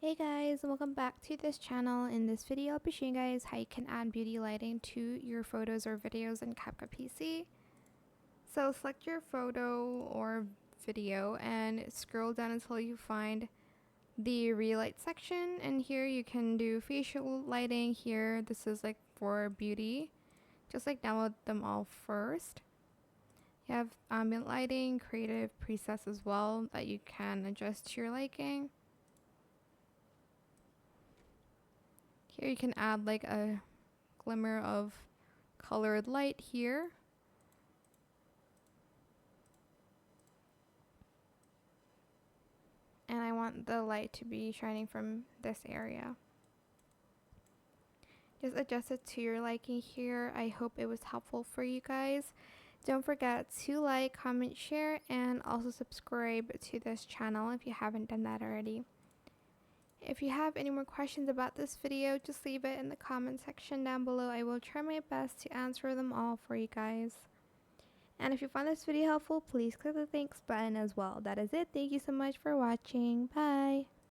Hey guys, welcome back to this channel. In this video, I'll be showing you guys how you can add beauty lighting to your photos or videos in CapCut PC. So select your photo or video and scroll down until you find the relight section, and here you can do facial lighting. Here, this is like for beauty. Just like download them all first. You have ambient lighting, creative presets as well that you can adjust to your liking. Here you can add like a glimmer of colored light here. And I want the light to be shining from this area. Just adjust it to your liking here. I hope it was helpful for you guys. Don't forget to like, comment, share, and also subscribe to this channel if you haven't done that already. If you have any more questions about this video, just leave it in the comment section down below. I will try my best to answer them all for you guys. And if you found this video helpful, please click the thanks button as well. That is it. Thank you so much for watching. Bye.